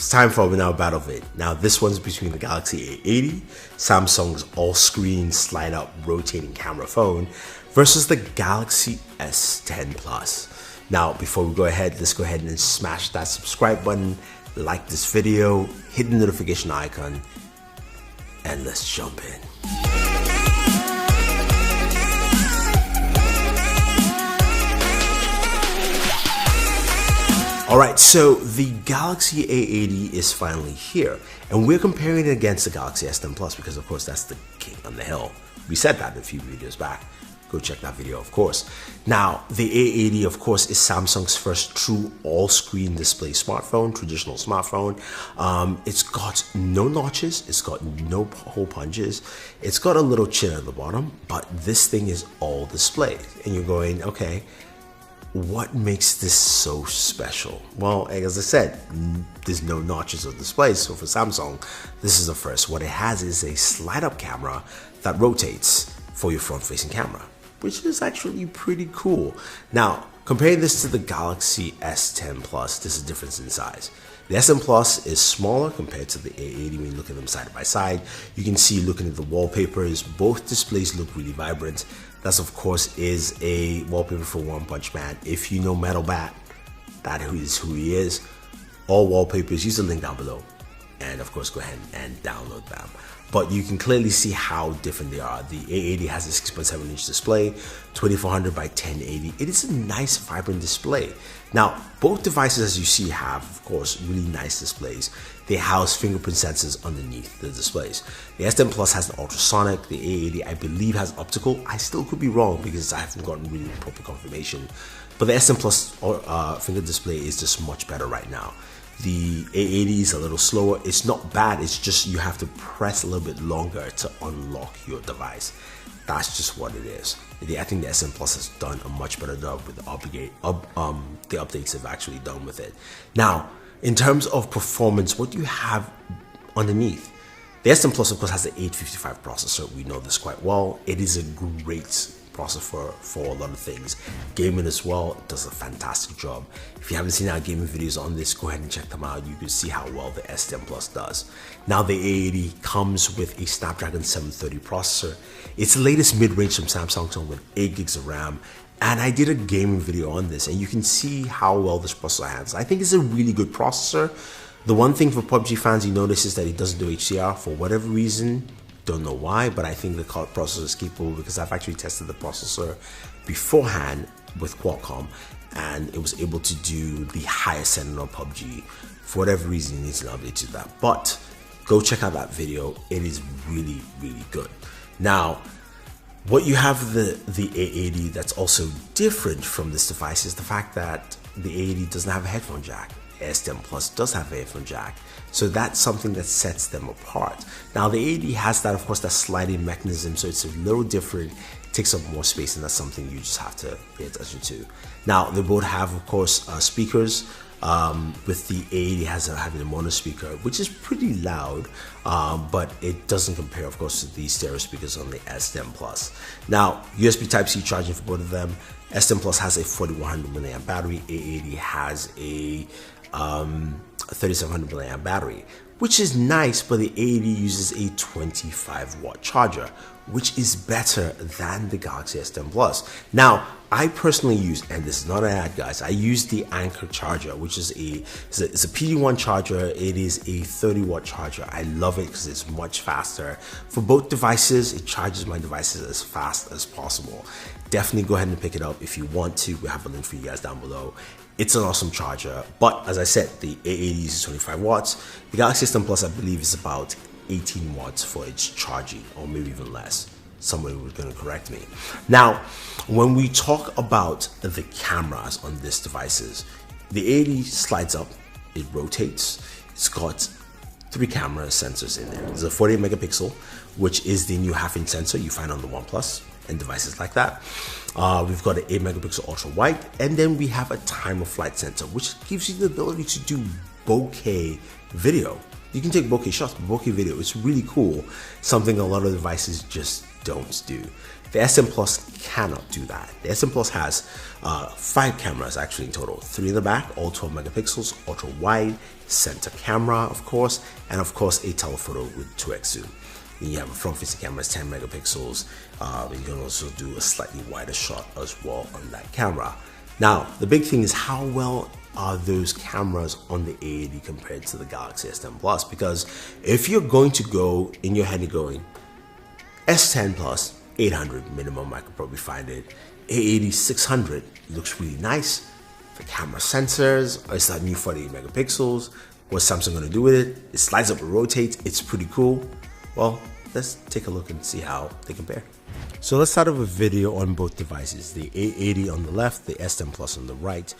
It's time for our battle of it. Now this one's between the Galaxy A80, Samsung's all-screen slide-up rotating camera phone, versus the Galaxy S10 Plus. Now before we go ahead, let's go ahead and smash that subscribe button, like this video, hit the notification icon, and let's jump in. Alright, so the Galaxy A80 is finally here, and we're comparing it against the Galaxy S10 Plus because of course that's the king on the hill. We said that a few videos back. Go check that video, of course. Now, the A80, of course, is Samsung's first true all-screen display smartphone, traditional smartphone. It's got no notches, it's got no hole punches, it's got a little chin at the bottom, but this thing is all display. And you're going, okay, what makes this so special? Well, as I said, there's no notches or displays, so for Samsung, this is the first. What it has is a slide-up camera that rotates for your front-facing camera, which is actually pretty cool. Now, comparing this to the Galaxy S10 Plus, there's a difference in size. The S10 Plus is smaller compared to the A80 when you look at them side by side. You can see, looking at the wallpapers, both displays look really vibrant. That, of course, is a wallpaper for One Punch Man. If you know Metal Bat, that is who he is. All wallpapers, use the link down below. And of course, go ahead and download them. But you can clearly see how different they are. The A80 has a 6.7-inch display, 2400 by 1080. It is a nice, vibrant display. Now, both devices, as you see, have, of course, really nice displays. They house fingerprint sensors underneath the displays. The S10 Plus has an ultrasonic. The A80, I believe, has optical. I still could be wrong because I haven't gotten really proper confirmation. But the S10 Plus finger display is just much better right now. The A80 is a little slower. It's not bad, it's just you have to press a little bit longer to unlock your device. That's just what it is. I think the S10 Plus has done a much better job with the updates they've actually done with it. Now, in terms of performance, what do you have underneath? The S10 Plus, of course, has the 855 processor. We know this quite well. It is a great processor for a lot of things. Gaming as well, does a fantastic job. If you haven't seen our gaming videos on this, go ahead and check them out. You can see how well the S10 Plus does. Now the A80 comes with a Snapdragon 730 processor. It's the latest mid-range from Samsung with 8 gigs of RAM. And I did a gaming video on this, and you can see how well this processor handles. I think it's a really good processor. The one thing for PUBG fans you notice is that it doesn't do HDR for whatever reason. Don't know why, but I think the processor is capable because I've actually tested the processor beforehand with Qualcomm, and it was able to do the highest setting on PUBG. For whatever reason, it needs an update to that. But go check out that video. It is really, really good. Now, what you have the A80 that's also different from this device is the fact that the A80 doesn't have a headphone jack. S10 Plus does have a headphone jack, so that's something that sets them apart. Now the A80 has that, of course, that sliding mechanism, so it's a little different, it takes up more space, and that's something you just have to pay attention to. Now they both have, of course, speakers. With the A80 having a mono speaker, which is pretty loud, but it doesn't compare, of course, to the stereo speakers on the S10 Plus. Now, USB Type-C charging for both of them. S10 Plus has a 4100 mAh battery. A80 has a 3700 mAh battery, which is nice, but the A80 uses a 25-watt charger, which is better than the Galaxy S10 Plus. Now, I personally use, and this is not an ad, guys, I use the Anker charger, which is it's a PD1 charger. It is a 30-watt charger. I love it because it's much faster. For both devices, it charges my devices as fast as possible. Definitely go ahead and pick it up if you want to. We have a link for you guys down below. It's an awesome charger, but as I said, the A80 uses 25 watts. The Galaxy S10 Plus, I believe, is about 18 watts for its charging, or maybe even less. Somebody was going to correct me. Now, when we talk about the cameras on these devices, the A80 slides up, it rotates. It's got 3 camera sensors in there. There's a 48 megapixel, which is the new half-inch sensor you find on the OnePlus and devices like that. We've got an 8 megapixel ultra wide, and then we have a time of flight sensor, which gives you the ability to do bokeh video. You can take bokeh shots, but bokeh video, it's really cool. Something a lot of devices just don't do. The S10 Plus cannot do that. The S10 Plus has 5 cameras actually in total, 3 in the back, all 12 megapixels, ultra wide, center camera of course, and of course a telephoto with 2x zoom. Then you have a front facing camera, 10 megapixels. You can also do a slightly wider shot as well on that camera. Now, the big thing is how well are those cameras on the A80 compared to the Galaxy S10 Plus? Because if you're going to go in your head, you're going S10 Plus, 800 minimum, I could probably find it. A80 600 looks really nice. The camera sensors, it's that new 48 megapixels. What's Samsung going to do with it? It slides up and rotates. It's pretty cool. Well, let's take a look and see how they compare. So let's start off a video on both devices, the A80 on the left, the S10 Plus on the right.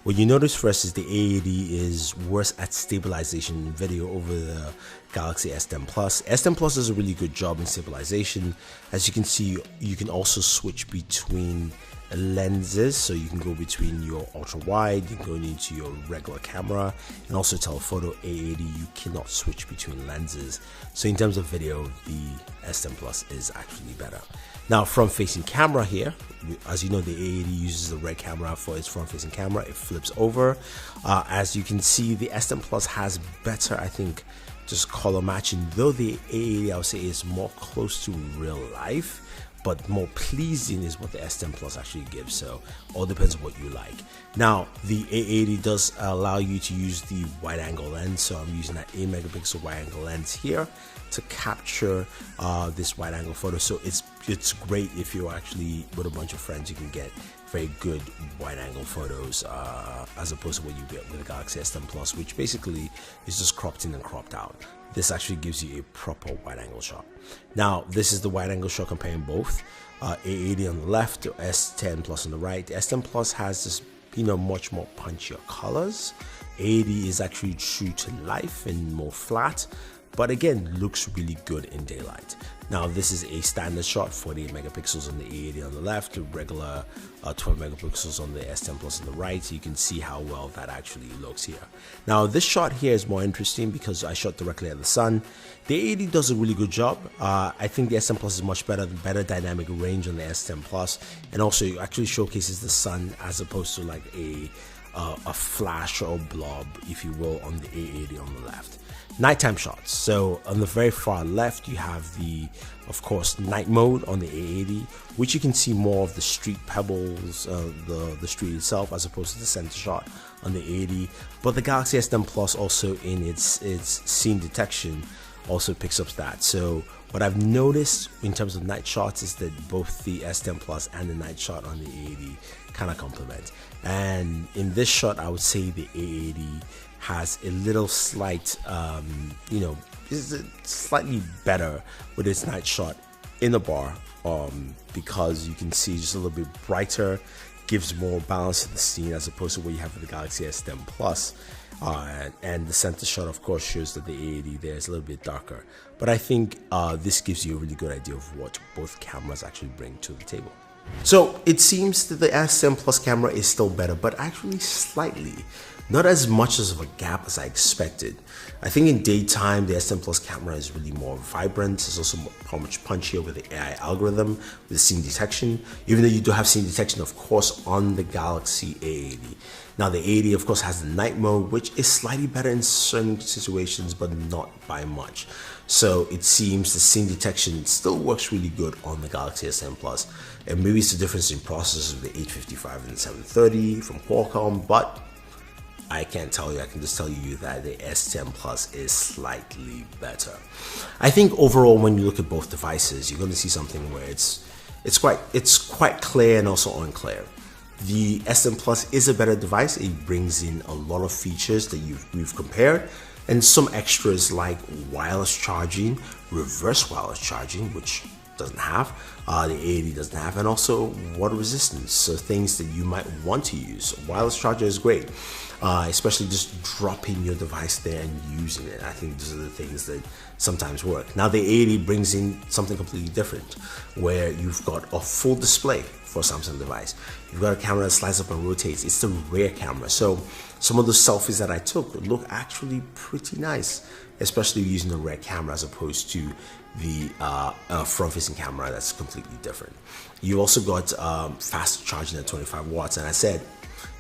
What you notice first is the A80 is worse at stabilization in video over the Galaxy S10 Plus. S10 Plus does a really good job in stabilization. As you can see, you can also switch between lenses, so you can go between your ultra wide, you can go into your regular camera, and also telephoto. A80 you cannot switch between lenses, so in terms of video the S10 Plus is actually better. Now, front facing camera here, as you know, the A80 uses the red camera for its front facing camera. It flips over. As you can see, the S10 Plus has better, I think, just color matching, though the A80 I would say is more close to real life, but more pleasing is what the S10 Plus actually gives. So all depends on what you like. Now, the A80 does allow you to use the wide angle lens. So I'm using that 8 megapixel wide angle lens here to capture this wide angle photo. So it's great if you're actually with a bunch of friends. You can get very good wide angle photos as opposed to what you get with the Galaxy S10 Plus, which basically is just cropped in and cropped out. This actually gives you a proper wide angle shot. Now, this is the wide angle shot comparing both. A80 on the left, the S10 Plus on the right. The S10 Plus has this, much more punchier colors. A80 is actually true to life and more flat, but again, looks really good in daylight. Now, this is a standard shot, 48 megapixels on the A80 on the left, the regular 12 megapixels on the S10 Plus on the right. You can see how well that actually looks here. Now, this shot here is more interesting because I shot directly at the sun. The A80 does a really good job. I think the S10 Plus is much better dynamic range on the S10 Plus, and also it actually showcases the sun as opposed to like a flash or blob, if you will, on the A80 on the left. Nighttime shots. So on the very far left, you have the, of course, night mode on the A80, which you can see more of the street pebbles, the street itself, as opposed to the center shot on the A80. But the Galaxy S10 Plus also in its scene detection also picks up that. So what I've noticed in terms of night shots is that both the S10 Plus and the night shot on the A80 kind of complement. And in this shot, I would say the A80 has a little slight, is slightly better with its night shot in the bar, because you can see just a little bit brighter, gives more balance to the scene as opposed to what you have with the Galaxy S10 Plus. And the center shot, of course, shows that the A80 there is a little bit darker. But I think this gives you a really good idea of what both cameras actually bring to the table. So it seems that the S10 Plus camera is still better, but actually slightly. Not as much as of a gap as I expected. I think in daytime, the S10 Plus camera is really more vibrant. It's also much punchier with the AI algorithm, with scene detection, even though you do have scene detection, of course, on the Galaxy A80. Now, the A80, of course, has the night mode, which is slightly better in certain situations, but not by much. So it seems the scene detection still works really good on the Galaxy S10 Plus. And maybe it's the difference in processors with the 855 and the 730 from Qualcomm, but I can't tell you. I can just tell you that the S10 Plus is slightly better. I think overall, when you look at both devices, you're going to see something where it's quite clear and also unclear. The S10 Plus is a better device. It brings in a lot of features that we've compared, and some extras like wireless charging, reverse wireless charging, which doesn't have, the A80 doesn't have, and also water resistance, so things that you might want to use. Wireless charger is great, especially just dropping your device there and using it. I think those are the things that sometimes work. Now the A80 brings in something completely different, where you've got a full display for a Samsung device. You've got a camera that slides up and rotates. It's the rear camera. So some of the selfies that I took look actually pretty nice, especially using the rear camera as opposed to the front-facing camera that's completely different. You also got fast charging at 25 watts, and I said,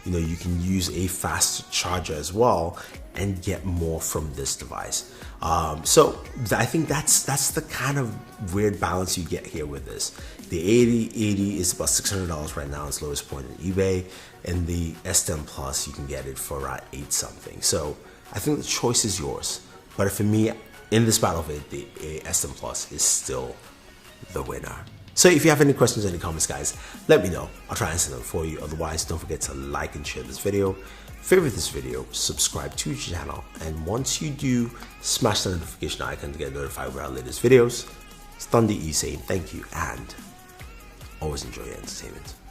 you know, you can use a fast charger as well and get more from this device. So I think that's the kind of weird balance you get here with this. The A80 is about $600 right now, its lowest point in eBay, and the S10 Plus, you can get it for around $8 something. So I think the choice is yours. But for me, in this battlefield, the S10 Plus is still the winner. So if you have any questions in the comments, guys, let me know. I'll try to answer them for you. Otherwise, don't forget to like and share this video, favorite this video, subscribe to the channel, and once you do, smash the notification icon to get notified with our latest videos. It's Thunder E saying thank you and always enjoy your entertainment.